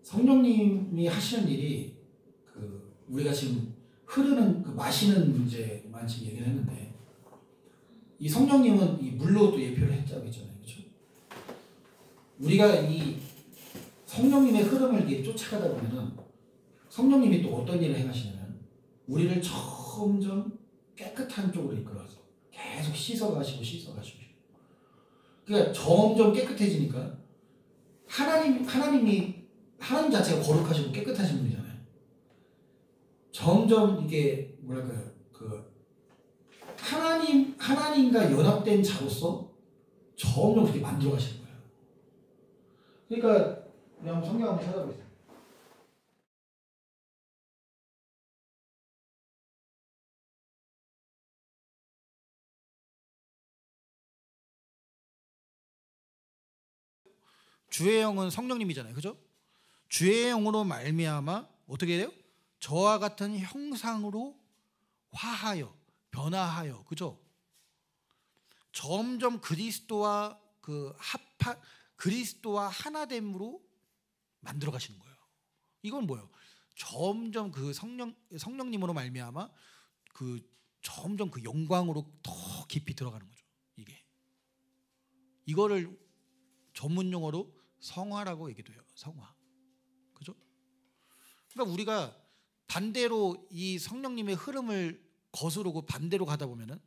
성령님이 하시는 일이 그 우리가 지금 흐르는 그 마시는 문제만 지금 얘기를 했는데 이 성령님은 이 물로 또 예표를 했잖아요, 그렇죠? 우리가 이 성령님의 흐름을 이렇게 쫓아가다 보면은 성령님이 또 어떤 일을 행하시냐면 우리를 점점 깨끗한 쪽으로 이끌어서 계속 씻어가시고. 그러니까 점점 깨끗해지니까 하나님 자체가 거룩하시고 깨끗하신 분이잖아요. 점점 이게 뭐랄까요, 그 하나님과 연합된 자로서 점점 그렇게 만들어가시는 거예요. 그러니까 그냥 성경 한번 찾아보세요. 주의 영은 성령님이잖아요, 그죠? 주의 영으로 말미암아 어떻게 돼요? 저와 같은 형상으로 화하여 변화하여, 그죠? 점점 그리스도와 그리스도와 하나됨으로 만들어 가시는 거예요. 이건 뭐예요? 점점 그 성령님으로 말미암아 점점 그 영광으로 더 깊이 들어가는 거죠. 이거를 전문 용어로 성화라고 얘기도 해요. 성화. 그죠? 그러니까 우리가 반대로 이 성령님의 흐름을 거스르고 반대로 가다 보면은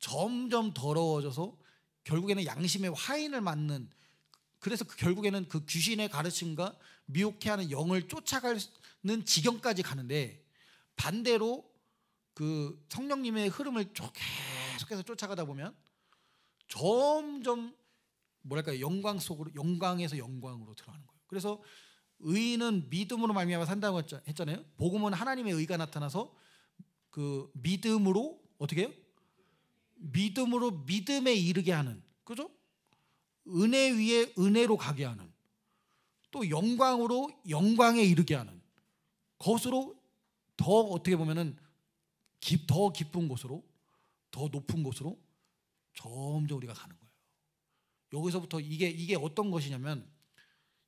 점점 더러워져서 결국에는 양심의 화인을 맞는, 그래서 결국에는 그 귀신의 가르침과 미혹해하는 영을 쫓아가는 지경까지 가는데, 반대로 그 성령님의 흐름을 계속해서 쫓아가다 보면 점점 뭐랄까요, 영광에서 영광으로 들어가는 거예요. 그래서 의인은 믿음으로 말미암아 산다고 했잖아요. 복음은 하나님의 의가 나타나서 그 믿음으로 어떻게 해요? 믿음으로 믿음에 이르게 하는, 그죠? 은혜 위에 은혜로 가게 하는, 또 영광으로 영광에 이르게 하는, 것으로 더 어떻게 보면은 더 깊은 곳으로, 더 높은 곳으로 점점 우리가 가는 거예요. 여기서부터 이게 어떤 것이냐면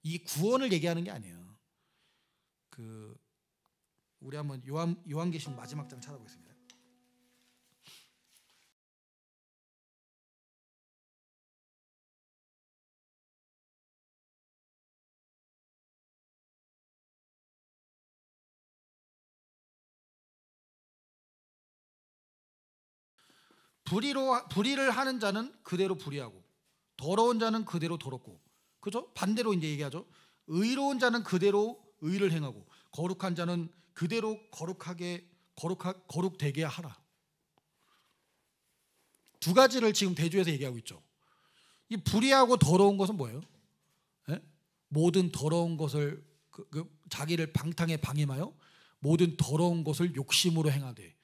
이 구원을 얘기하는 게 아니에요. 우리 한번 요한계시록 마지막 장 찾아보겠습니다. 불의를 하는 자는 그대로 불의하고 더러운 자는 그대로 더럽고, 그죠? 반대로 이제 얘기하죠. 의로운 자는 그대로 의를 행하고 거룩한 자는 그대로 거룩되게 하라. 두 가지를 지금 대조해서 얘기하고 있죠. 이 불의하고 더러운 것은 뭐예요? 모든 더러운 것을 자기를 방탕에 방임하여 모든 더러운 것을 욕심으로 행하되,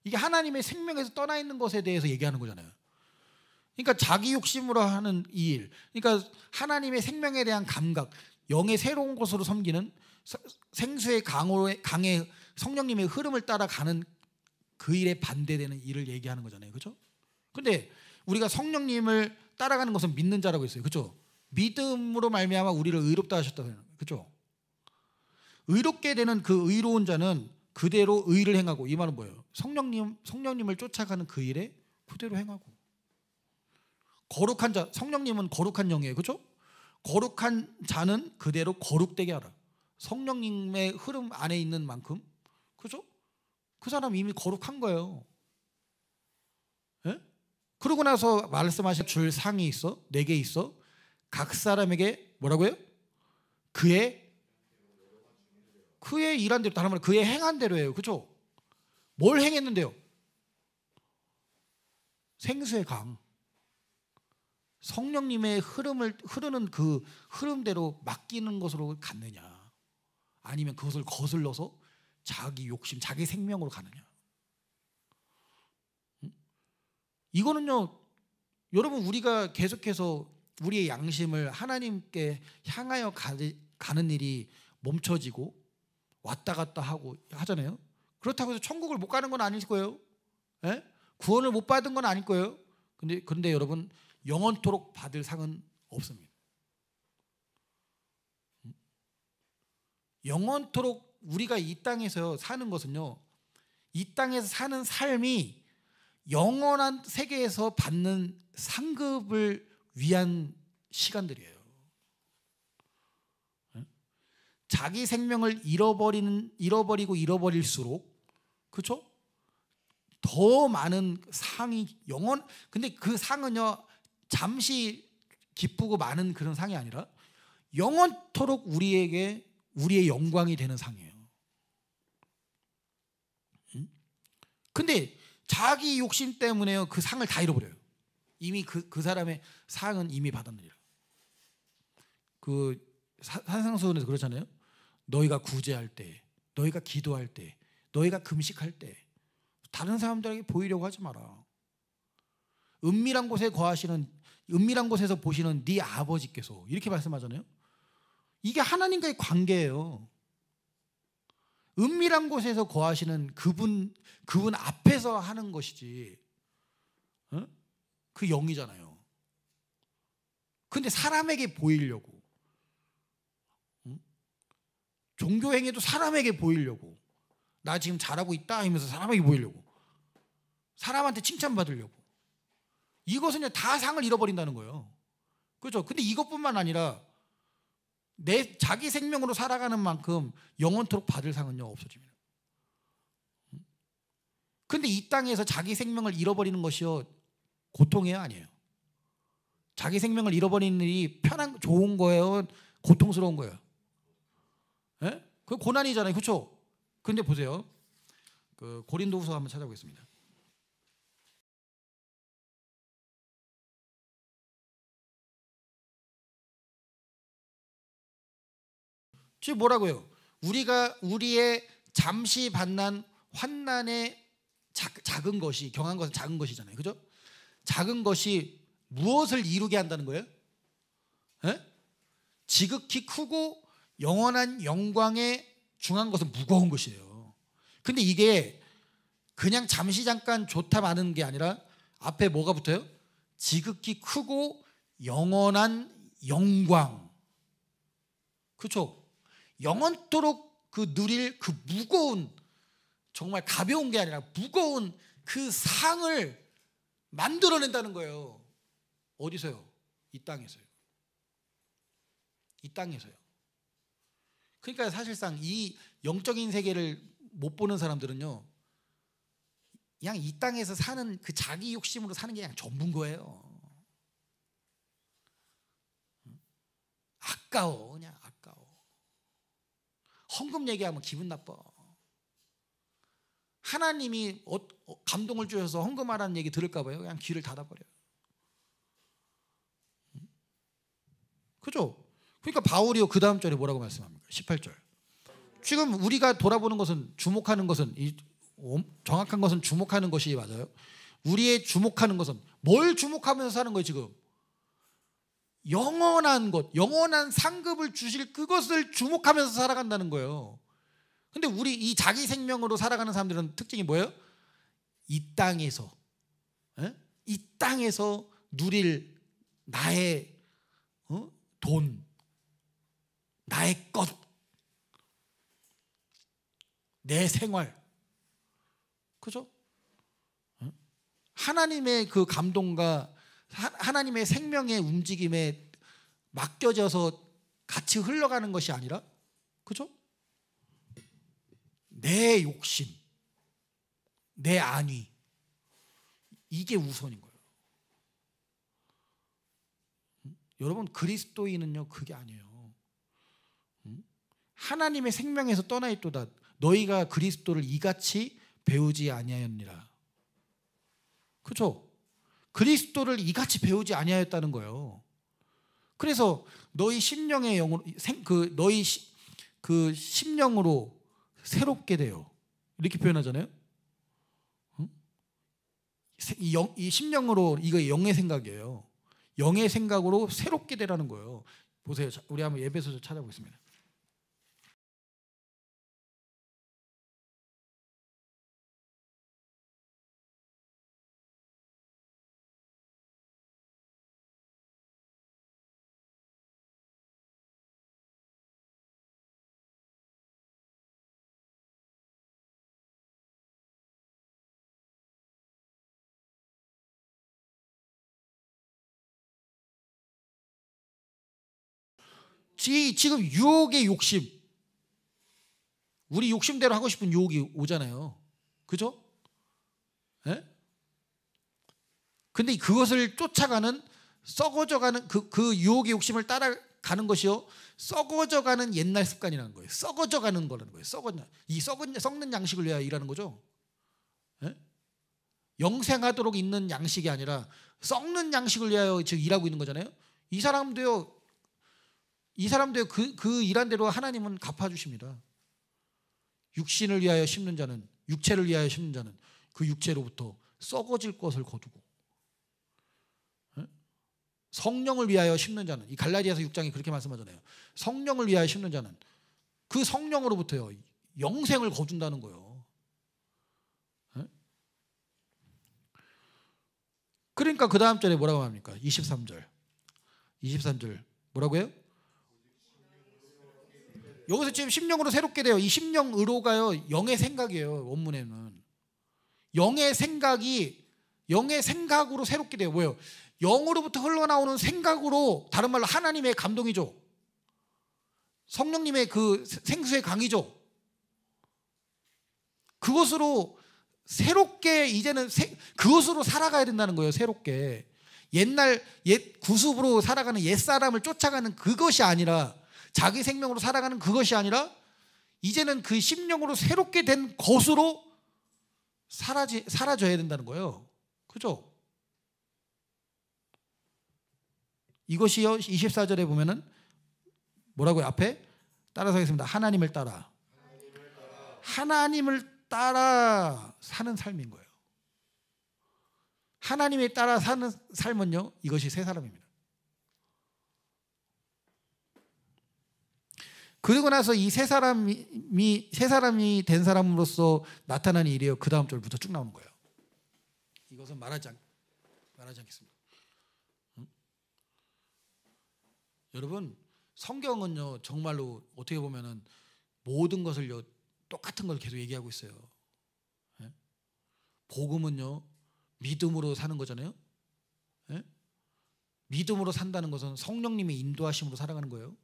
이게 하나님의 생명에서 떠나 있는 것에 대해서 얘기하는 거잖아요. 그러니까 자기 욕심으로 하는 이 일, 그러니까 하나님의 생명에 대한 감각, 영의 새로운 것으로 섬기는 생수의 강의 성령님의 흐름을 따라가는 그 일에 반대되는 일을 얘기하는 거잖아요, 그렇죠? 근데 우리가 성령님을 따라가는 것은 믿는 자라고 했어요, 그렇죠? 믿음으로 말미암아 우리를 의롭다 하셨다고 해요, 그렇죠? 의롭게 되는 그 의로운 자는 그대로 의를 행하고, 이 말은 뭐예요? 성령님을 쫓아가는 그 일에 그대로 행하고, 거룩한 자, 성령님은 거룩한 영이에요, 그렇죠? 거룩한 자는 그대로 거룩되게 하라. 성령님의 흐름 안에 있는 만큼, 그렇죠? 그 사람 이미 거룩한 거예요. 예? 그러고 나서 말씀하신 줄 상이 있어, 4개 있어. 각 사람에게 뭐라고요? 그의 일한 대로, 다른 말로 그의 행한 대로예요, 그렇죠? 뭘 행했는데요? 생수의 강, 성령님의 흐르는 그 흐름대로 맡기는 것으로 갔느냐, 아니면 그것을 거슬러서 자기 욕심, 자기 생명으로 가느냐. 이거는요, 여러분, 우리가 계속해서 우리의 양심을 하나님께 향하여 가는 일이 멈춰지고 왔다 갔다 하고 하잖아요. 그렇다고 해서 천국을 못 가는 건 아닐 거예요. 예? 구원을 못 받은 건 아닐 거예요. 그런데 여러분, 영원토록 받을 상은 없습니다. 영원토록 우리가 이 땅에서 사는 것은요, 이 땅에서 사는 삶이 영원한 세계에서 받는 상급을 위한 시간들이에요. 자기 생명을 잃어버릴수록, 그렇죠? 더 많은 상이 근데 그 상은요, 잠시 기쁘고 많은 그런 상이 아니라 영원토록 우리의 영광이 되는 상이에요. 근데 자기 욕심 때문에요, 그 상을 다 잃어버려요. 이미 그 사람의 상은 이미 받았느니라. 그 산상수훈에서 그렇잖아요. 너희가 구제할 때, 너희가 기도할 때, 너희가 금식할 때 다른 사람들에게 보이려고 하지 마라. 은밀한 곳에서 보시는 네 아버지께서, 이렇게 말씀하잖아요. 이게 하나님과의 관계예요. 은밀한 곳에서 거하시는 그분 앞에서 하는 것이지, 그 영이잖아요. 근데 사람에게 보이려고, 종교 행위도 사람에게 보이려고, 나 지금 잘하고 있다 하면서 사람에게 보이려고, 사람한테 칭찬받으려고, 이것은 다 상을 잃어버린다는 거예요. 그렇죠? 근데 이것뿐만 아니라 자기 생명으로 살아가는 만큼 영원토록 받을 상은요, 없어집니다. 근데 이 땅에서 자기 생명을 잃어버리는 것이요, 고통이에요, 아니에요? 자기 생명을 잃어버리는 일이 좋은 거예요, 고통스러운 거예요? 예? 그 고난이잖아요, 그렇죠? 근데 보세요, 그 고린도후서 한번 찾아보겠습니다. 지금 뭐라고요? 우리의 잠시 받는 환난의 작은 것이, 경한 것은 작은 것이잖아요, 그죠? 작은 것이 무엇을 이루게 한다는 거예요? 에? 지극히 크고 영원한 영광에 중한 것은 무거운 것이에요. 근데 이게 그냥 잠시 잠깐 좋다 마는 게 아니라 앞에 뭐가 붙어요? 지극히 크고 영원한 영광. 그렇죠? 영원토록 그 누릴 그 무거운, 정말 가벼운 게 아니라 무거운 그 상을 만들어낸다는 거예요. 어디서요? 이 땅에서요. 이 땅에서요. 그러니까 사실상 이 영적인 세계를 못 보는 사람들은요, 그냥 이 땅에서 사는 그 자기 욕심으로 사는 게 그냥 전부인 거예요. 아까워, 그냥 아까워. 헌금 얘기하면 기분 나빠. 하나님이 감동을 주셔서 헌금하라는 얘기 들을까 봐요. 그냥 귀를 닫아버려요. 그죠? 그러니까 바울이요, 그 다음 절에 뭐라고 말씀합니까? 18절. 지금 우리가 돌아보는 것은, 주목하는 것은, 정확한 것은 주목하는 것이 맞아요. 우리의 주목하는 것은 뭘 주목하면서 사는 거예요, 지금? 영원한 것, 영원한 상급을 주실 그것을 주목하면서 살아간다는 거예요. 근데 우리 이 자기 생명으로 살아가는 사람들은 특징이 뭐예요? 이 땅에서, 이 땅에서 누릴 나의 돈, 나의 것, 내 생활, 그죠? 하나님의 그 감동과 하나님의 생명의 움직임에 맡겨져서 같이 흘러가는 것이 아니라, 그죠? 내 욕심, 내 안위, 이게 우선인 거예요. 여러분, 그리스도인은요, 그게 아니에요. 하나님의 생명에서 떠나 있도다. 너희가 그리스도를 이같이 배우지 아니하였니라. 그렇죠? 그리스도를 이같이 배우지 아니하였다는 거예요. 그래서 너희 심령의 영으로, 그 심령으로 새롭게 돼요. 이렇게 표현하잖아요. 이 심령으로, 이거 영의 생각이에요. 영의 생각으로 새롭게 되라는 거예요. 보세요. 우리 한번 에베소서 찾아보겠습니다. 지금 유혹의 욕심, 우리 욕심대로 하고 싶은 유혹이 오잖아요. 그죠? 예? 근데 그것을 쫓아가는, 썩어져가는 그 유혹의 욕심을 따라가는 것이요, 썩어져가는 옛날 습관이라는 거예요. 썩어져가는 거라는 거예요. 썩는 양식을 위하여 일하는 거죠. 예? 영생하도록 있는 양식이 아니라 썩는 양식을 위하여 지금 일하고 있는 거잖아요. 이 사람도요 그 일한 대로 하나님은 갚아주십니다. 육신을 위하여 심는 자는, 육체를 위하여 심는 자는 그 육체로부터 썩어질 것을 거두고, 성령을 위하여 심는 자는, 이 갈라디아서 6장이 그렇게 말씀하잖아요. 성령을 위하여 심는 자는 그 성령으로부터요 영생을 거둔다는 거예요. 그러니까 그 다음 절에 뭐라고 합니까? 23절 뭐라고 해요? 여기서 지금 심령으로 새롭게 돼요. 이 심령으로가요 영의 생각이에요. 원문에는 영의 생각으로 새롭게 돼요. 뭐예요? 영으로부터 흘러나오는 생각으로, 다른 말로 하나님의 감동이죠. 성령님의 그 생수의 강이죠. 그것으로 새롭게 이제는 그것으로 살아가야 된다는 거예요. 새롭게 옛 구습으로 살아가는 옛사람을 쫓아가는 그것이 아니라, 자기 생명으로 살아가는 그것이 아니라, 이제는 그 심령으로 새롭게 된 것으로 사라져야 된다는 거예요. 그죠? 이것이요 24절에 보면은 뭐라고요? 앞에 따라서 하겠습니다. 하나님을 따라 사는 삶인 거예요. 하나님에 따라 사는 삶은요, 이것이 새 사람입니다. 그리고 나서 이 새 사람이 된 사람으로서 나타나는 일이에요. 그 다음 절부터 쭉 나오는 거예요. 이것은 말하지 않겠습니다. 여러분, 성경은요 정말로 어떻게 보면은 모든 것을요 똑같은 걸 계속 얘기하고 있어요. 복음은요 믿음으로 사는 거잖아요. 믿음으로 산다는 것은 성령님의 인도하심으로 살아가는 거예요.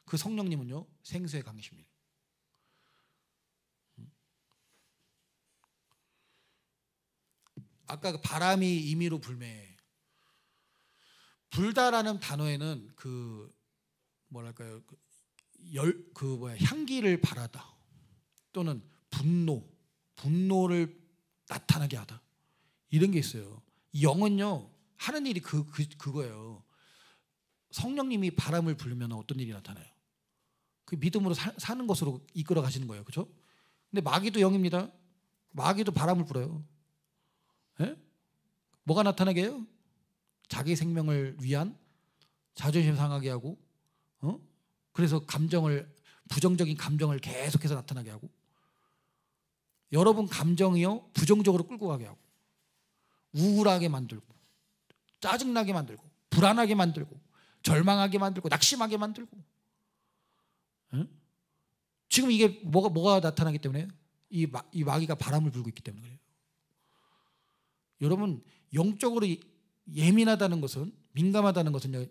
그 성령님은요 생수의 강이십니다. 아까 그 바람이 임의로 불매, 불다라는 단어에는 그 뭐랄까요, 향기를 발하다, 또는 분노를 나타나게 하다, 이런 게 있어요. 영은요 하는 일이 그거예요. 성령님이 바람을 불면 어떤 일이 나타나요? 그 믿음으로 사는 것으로 이끌어 가시는 거예요. 그렇죠? 근데 마귀도 영입니다. 마귀도 바람을 불어요. 예? 뭐가 나타나게 해요? 자기 생명을 위한 자존심 상하게 하고, 그래서 부정적인 감정을 계속해서 나타나게 하고, 여러분 감정이요 부정적으로 끌고 가게 하고, 우울하게 만들고, 짜증나게 만들고, 불안하게 만들고, 절망하게 만들고, 낙심하게 만들고. 지금 이게 뭐가 나타나기 때문에, 이 마귀가 바람을 불고 있기 때문에 그래요. 여러분, 영적으로 예민하다는 것은, 민감하다는 것은요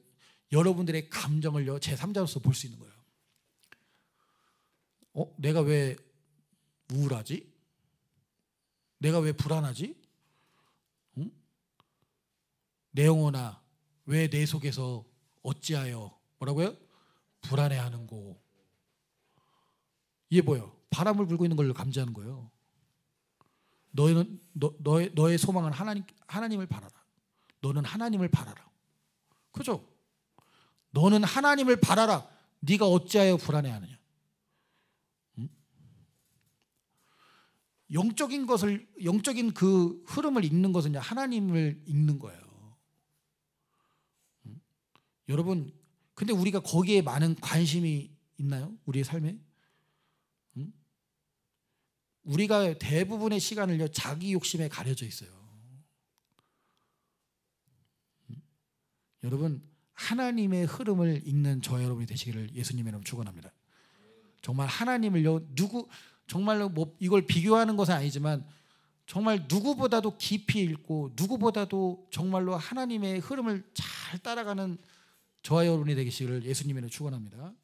여러분들의 감정을요 제3자로서 볼 수 있는 거예요. 내가 왜 우울하지? 내가 왜 불안하지? 내 영혼아, 왜 내 속에서 어찌하여 뭐라고요? 불안해하는고. 이게 뭐예요? 바람을 불고 있는 걸 감지하는 거예요. 너의 소망은 하나님을 바라라. 너는 하나님을 바라라. 그죠? 너는 하나님을 바라라. 네가 어찌하여 불안해하느냐? 영적인 그 흐름을 읽는 것은 하나님을 읽는 거예요. 여러분, 근데 우리가 거기에 많은 관심이 있나요? 우리의 삶에? 우리가 대부분의 시간을요 자기 욕심에 가려져 있어요. 여러분, 하나님의 흐름을 읽는 저 여러분이 되시기를 예수님의 이름으로 축원합니다. 정말 하나님을요 정말로 이걸 비교하는 것은 아니지만 정말 누구보다도 깊이 읽고, 누구보다도 정말로 하나님의 흐름을 잘 따라가는 저와 여러분이 되시기를 예수님의 이름으로 축원합니다.